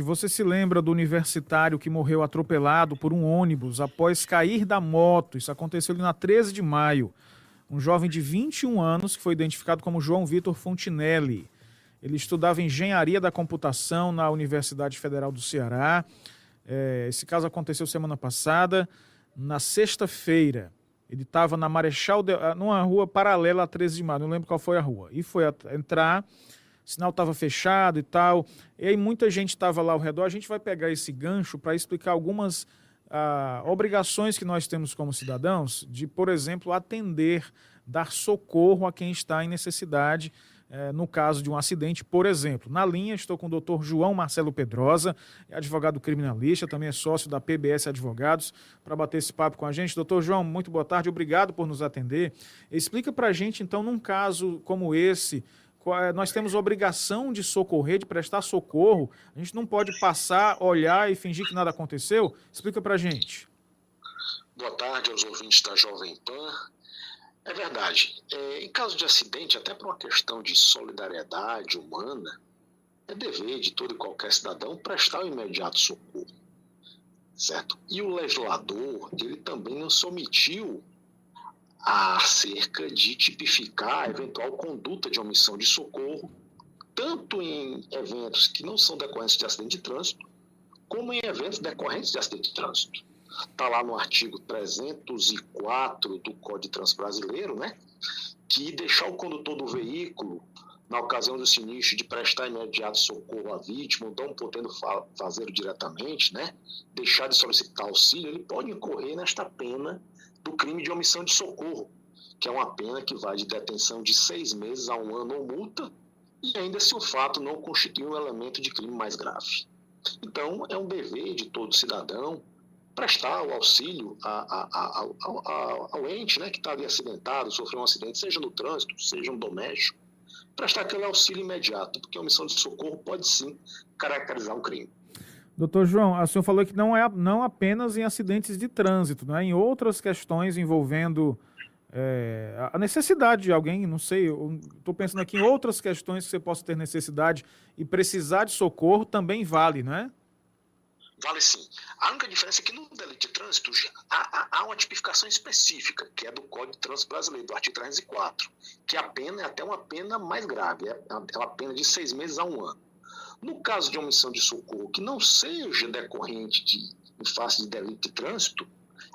Você se lembra do universitário que morreu atropelado por um ônibus após cair da moto? Isso aconteceu ali na 13 de maio. Um jovem de 21 anos que foi identificado como João Vitor Fontinelli. Ele estudava engenharia da computação na Universidade Federal do Ceará. Esse caso aconteceu semana passada, na sexta-feira. Ele estava na Marechal, numa rua paralela à 13 de maio, não lembro qual foi a rua. E foi entrar, o sinal estava fechado e tal. E aí muita gente estava lá ao redor. A gente vai pegar esse gancho para explicar algumas obrigações que nós temos como cidadãos de, por exemplo, atender, dar socorro a quem está em necessidade, no caso de um acidente, por exemplo. Na linha estou com o doutor João Marcelo Pedrosa, é advogado criminalista, também é sócio da PBS Advogados, para bater esse papo com a gente. Doutor João, muito boa tarde, obrigado por nos atender. Explica para a gente, então, num caso como esse, nós temos obrigação de socorrer, de prestar socorro. A gente não pode passar, olhar e fingir que nada aconteceu. Explica pra gente. Boa tarde aos ouvintes da Jovem Pan. É verdade. Em caso de acidente, até por uma questão de solidariedade humana, é dever de todo e qualquer cidadão prestar o imediato socorro. Certo? E o legislador, ele também não se omitiu acerca de tipificar a eventual conduta de omissão de socorro, tanto em eventos que não são decorrentes de acidente de trânsito, como em eventos decorrentes de acidente de trânsito. Está lá no artigo 304 do Código de Trânsito Brasileiro, né, que deixar o condutor do veículo, na ocasião do sinistro, de prestar imediato socorro à vítima, ou não podendo fazê-lo diretamente, né, deixar de solicitar auxílio, ele pode incorrer nesta pena do crime de omissão de socorro, que é uma pena que vai de detenção de 6 meses a 1 ano ou multa, e ainda se o fato não constitui um elemento de crime mais grave. Então, é um dever de todo cidadão prestar o auxílio ao ente, né, que está ali acidentado, sofreu um acidente, seja no trânsito, seja no doméstico, prestar aquele auxílio imediato, porque a omissão de socorro pode sim caracterizar um crime. Doutor João, o senhor falou que não apenas em acidentes de trânsito, né? Em outras questões envolvendo a necessidade de alguém, não sei, estou pensando aqui em outras questões que você possa ter necessidade e precisar de socorro também vale, não é? Vale sim. A única diferença é que no delito de trânsito há uma tipificação específica, que é do Código de Trânsito Brasileiro, do artigo 304, que a pena é até uma pena mais grave, é uma pena de 6 meses a 1 ano. No caso de omissão de socorro que não seja decorrente em face de delito de trânsito,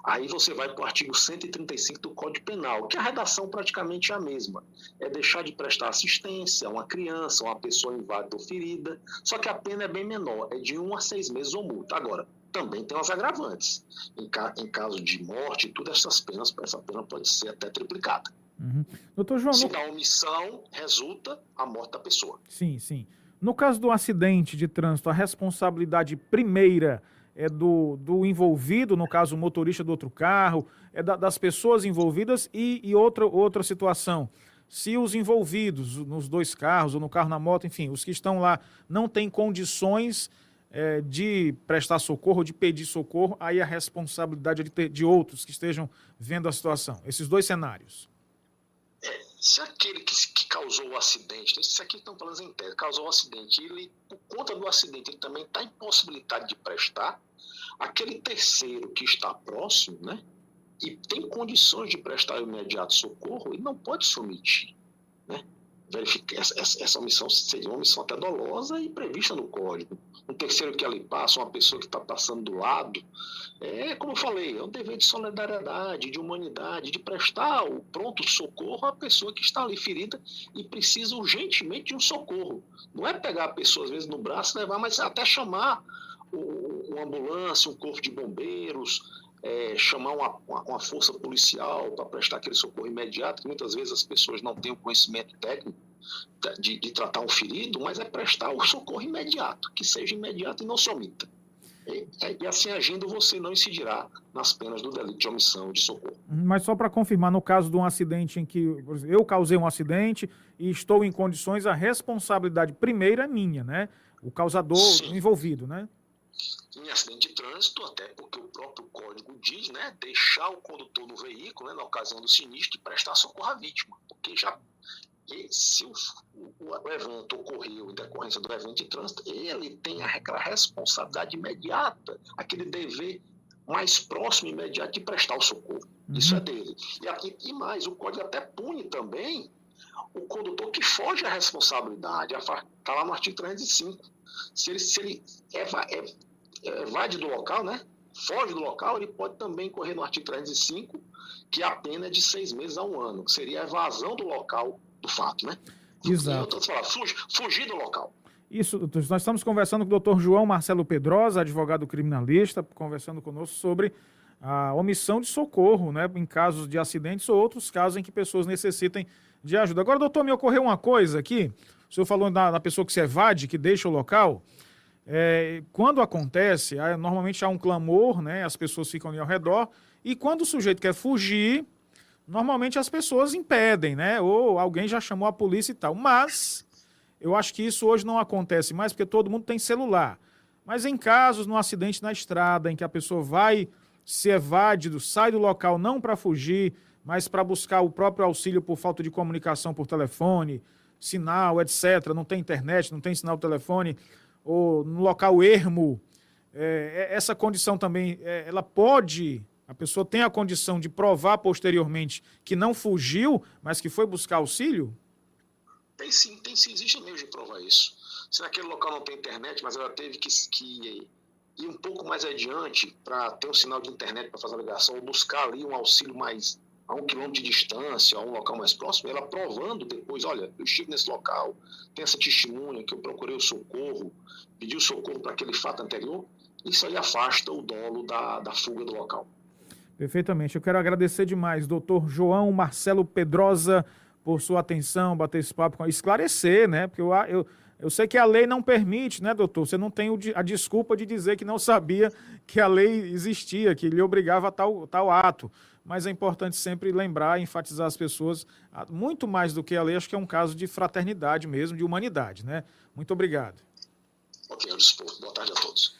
aí você vai para o artigo 135 do Código Penal, que a redação praticamente é a mesma. É deixar de prestar assistência a uma criança, a uma pessoa inválida ou ferida, só que a pena é bem menor, é de 1 a 6 meses ou multa. Agora, também tem as agravantes. Em caso de morte, todas essa pena pode ser até triplicada. Uhum. Doutor João, se da omissão resulta a morte da pessoa. Sim, sim. No caso do acidente de trânsito, a responsabilidade primeira é do envolvido, no caso o motorista do outro carro, é das pessoas envolvidas e outra situação. Se os envolvidos nos dois carros ou no carro na moto, enfim, os que estão lá não têm condições de prestar socorro, de pedir socorro, aí a responsabilidade é de outros que estejam vendo a situação. Esses dois cenários. Se aquele que causou o acidente, isso aqui estão falando em tese, causou o acidente, ele, por conta do acidente, ele também está impossibilitado de prestar, aquele terceiro que está próximo, né, e tem condições de prestar o imediato socorro, ele não pode se omitir, né? Verificar essa omissão seria uma omissão até dolosa e prevista no código. Um terceiro que ali passa, uma pessoa que está passando do lado, como eu falei, é um dever de solidariedade, de humanidade, de prestar o pronto socorro à pessoa que está ali ferida e precisa urgentemente de um socorro. Não é pegar a pessoa às vezes no braço e levar, mas até chamar uma ambulância, um corpo de bombeiros, chamar uma força policial para prestar aquele socorro imediato, que muitas vezes as pessoas não têm o conhecimento técnico de tratar um ferido, mas é prestar o socorro imediato, que seja imediato e não se omita. E assim agindo, você não incidirá nas penas do delito de omissão de socorro. Mas só para confirmar, no caso de um acidente em que eu causei um acidente e estou em condições, a responsabilidade primeira é minha, né? O causador Sim. Envolvido, né? Em acidente de trânsito, até porque o próprio código diz, né, deixar o condutor no veículo, né, na ocasião do sinistro, e prestar socorro à vítima, porque E se o evento ocorreu em decorrência do evento de trânsito, ele tem aquela responsabilidade imediata, aquele dever mais próximo e imediato de prestar o socorro. Isso é dele. E mais, o código até pune também o condutor que foge à responsabilidade. Está lá no artigo 305. Se ele evade do local, né? Foge do local, ele pode também correr no artigo 305, que a pena é de 6 meses a 1 ano, que seria a evasão do local do fato, né? Exato. Fugir do local. Isso, nós estamos conversando com o Dr. João Marcelo Pedrosa, advogado criminalista, conversando conosco sobre a omissão de socorro, né, em casos de acidentes ou outros casos em que pessoas necessitem de ajuda. Agora, doutor, me ocorreu uma coisa aqui. O senhor falou da pessoa que se evade, que deixa o local. Quando acontece, normalmente há um clamor, né, as pessoas ficam ali ao redor, e quando o sujeito quer fugir, normalmente as pessoas impedem, né, ou alguém já chamou a polícia e tal. Mas eu acho que isso hoje não acontece mais, porque todo mundo tem celular. Mas em casos, num acidente na estrada, em que a pessoa se evade, sai do local não para fugir, mas para buscar o próprio auxílio por falta de comunicação por telefone, sinal, etc. Não tem internet, não tem sinal de telefone, ou no local ermo, essa condição também, a pessoa tem a condição de provar posteriormente que não fugiu, mas que foi buscar auxílio? Tem sim, existe meio de provar isso. Se naquele local não tem internet, mas ela teve que ir um pouco mais adiante para ter um sinal de internet para fazer a ligação, ou buscar ali um auxílio mais a 1 quilômetro de distância, a um local mais próximo, ela provando depois, olha, eu estive nesse local, tem essa testemunha que eu procurei o socorro, pedi o socorro para aquele fato anterior, isso aí afasta o dolo da fuga do local. Perfeitamente. Eu quero agradecer demais, doutor João Marcelo Pedrosa, por sua atenção, bater esse papo, esclarecer, né? Porque eu sei que a lei não permite, né, doutor? Você não tem a desculpa de dizer que não sabia que a lei existia, que lhe obrigava a tal ato. Mas é importante sempre lembrar e enfatizar as pessoas, muito mais do que a lei, acho que é um caso de fraternidade mesmo, de humanidade, né? Muito obrigado. Ok, eu dispor. Boa tarde a todos.